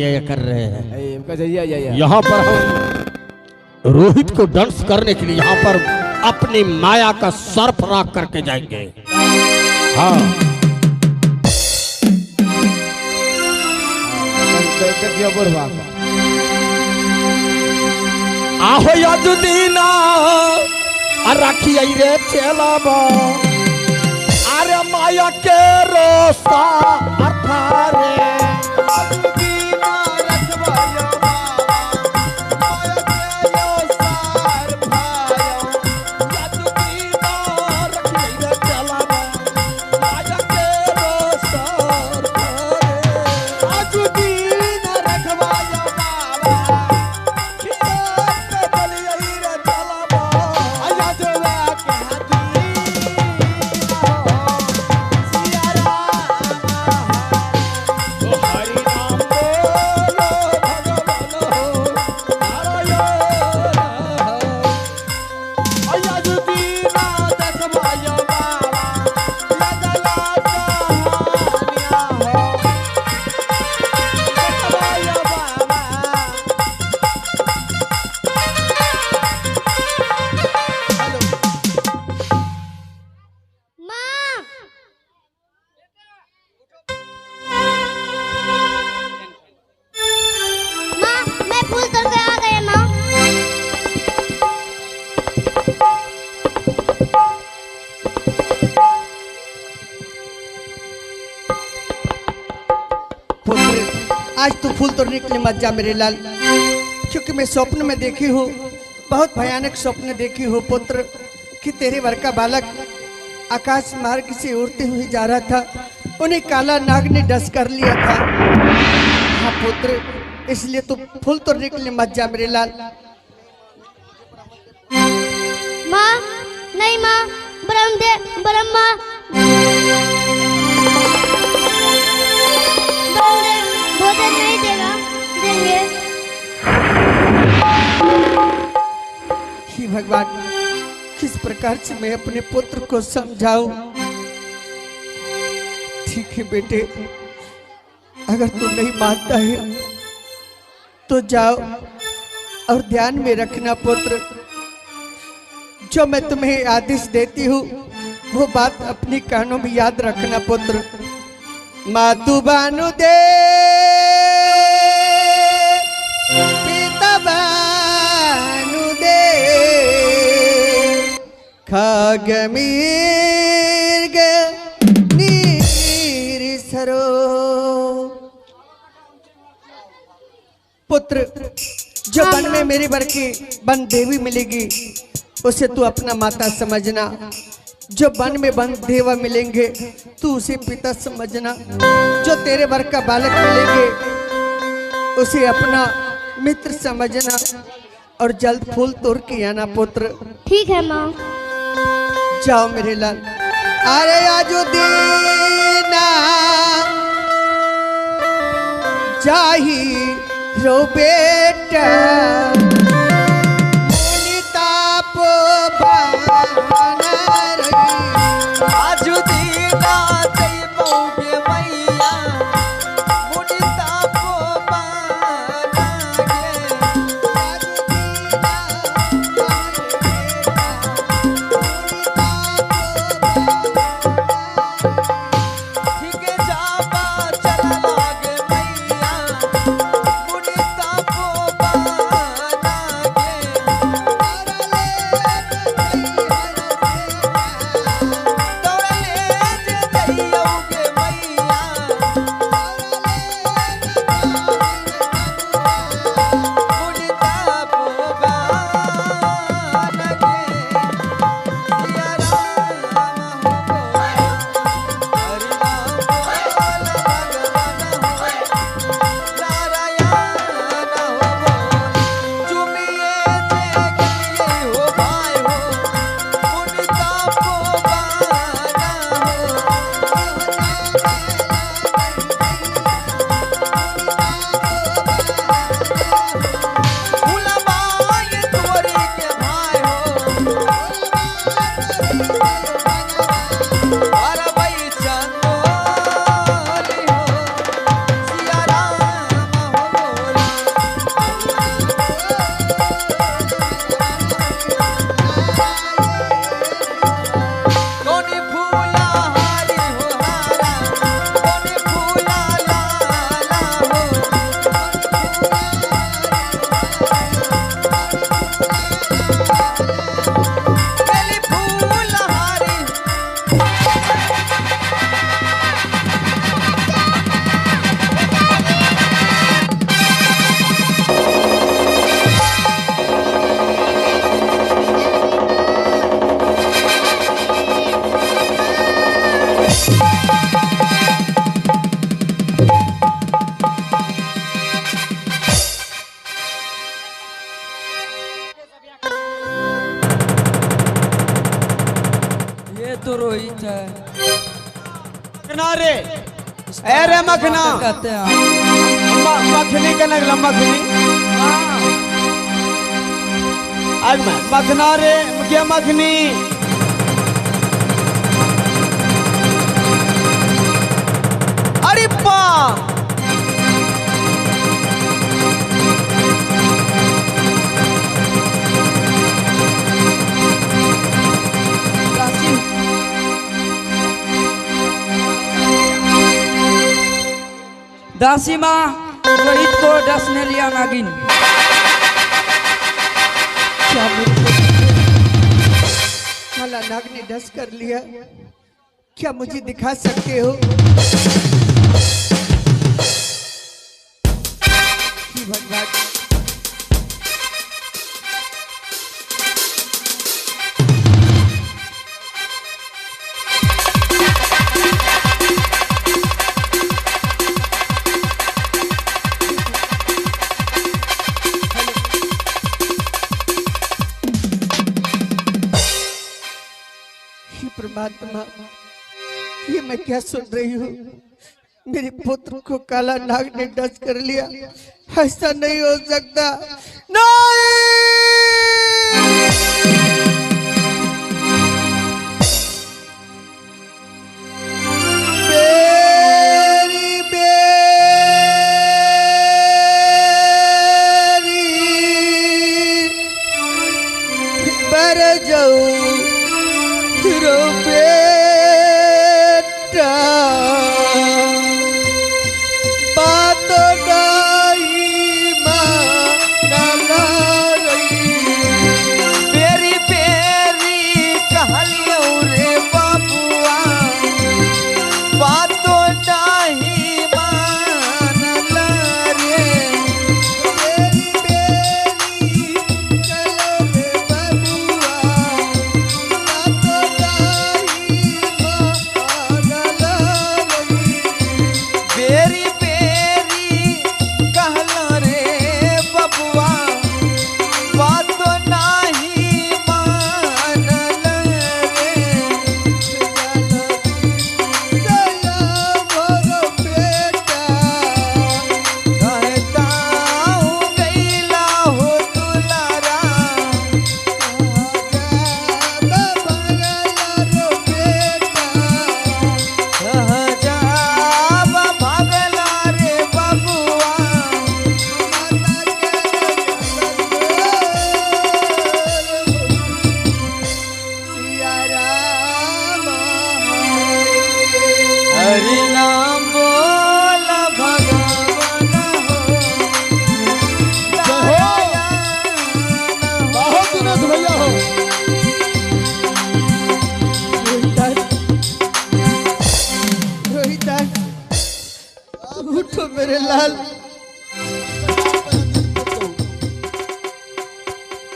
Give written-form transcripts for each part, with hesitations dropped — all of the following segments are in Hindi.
ये कर रहे हैं। यहाँ पर हम रोहित को डांस करने के लिए यहाँ पर अपनी माया का सर्फ राख करके जाएंगे। हाँ आहो यदुदीना रखिए रे चलाबा अरे माया के रोसा अर्थारे आज तो फूल तोड़ने के लिए मत जा मेरे लाल, क्योंकि मैं स्वप्न में देखी हूँ, बहुत भयानक स्वप्न देखी हूँ पुत्र, कि तेरे वर का बालक आकाश मार्ग से उड़ते हुए जा रहा था, उन्हें काला नाग ने डस कर लिया था। हाँ पुत्र, इसलिए तू फूल तोड़ने के लिए मत जा मेरे लाल। माँ नहीं माँ, ब्रह्मा भोजन नहीं देंगे। ही भगवान, किस प्रकार से मैं अपने पुत्र को समझाऊं। ठीक है बेटे, अगर तू नहीं मानता है तो जाओ, और ध्यान में रखना पुत्र, जो मैं तुम्हें आदेश देती हूँ वो बात अपनी कानों में याद रखना पुत्र। मातु बानु दे पिता बानु दे खग मृग नीर सरो। पुत्र, जो वन में मेरी वर की वन देवी मिलेगी उसे तू अपना माता समझना, जो वन में वन देवा मिलेंगे तू उसे पिता समझना, जो तेरे वर का बालक मिलेंगे उसे अपना मित्र समझना, और जल्द फूल तोड़ के आना पुत्र। ठीक है माँ। जाओ मेरे लाल। अरे आजो दीना जाही रो बेटा अरे मखना कहते हैं मखनी का नगला मखनी आज मैं मखना रे क्या मखनी अरे पा दासी माँ रोहित को डसने लिया नागिन। क्या मेरे काला नाग ने डस कर लिया? क्या मुझे दिखा सकते हो? हे भगवान, परमात्मा, ये मैं क्या सुन रही हूँ? मेरे पुत्र को काला नाग ने डस कर लिया। ऐसा नहीं हो सकता। नहीं! बेरी बेरी बर जाऊं रो बेटा, बात नहीं मानला रही। पेरी पेरी कहलियो रे बाबुआ बात नहीं मानला रे। बेरी बेरी चलो रे बाबुआ, बेरी बेरी कहलो रे बबुआ बात नहीं मानल रे। कहता हूँ गैला हो दुलारा जा भगला रे बबुआ। हरि नाम बोल भगवान हो बहुत दिनेश भैया हो। उठो मेरे लाल।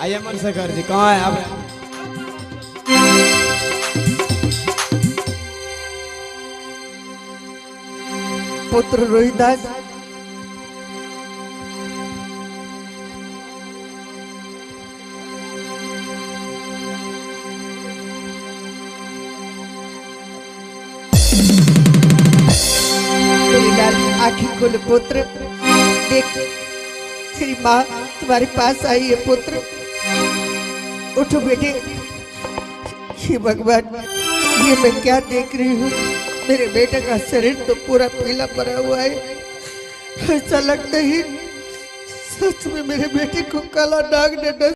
आइए मन से कर जी कहाँ है आप? पुत्र रोहिदास, मेरी लाल आँखें खोल पुत्र। देख तेरी माँ तुम्हारे पास आई है पुत्र। उठो बेटे। हे भगवान, ये मैं क्या देख रही हूँ? मेरे बेटे का शरीर तो पूरा पीला पड़ा हुआ है। ऐसा लगता है सच में मेरे बेटे को काला नाग ने डस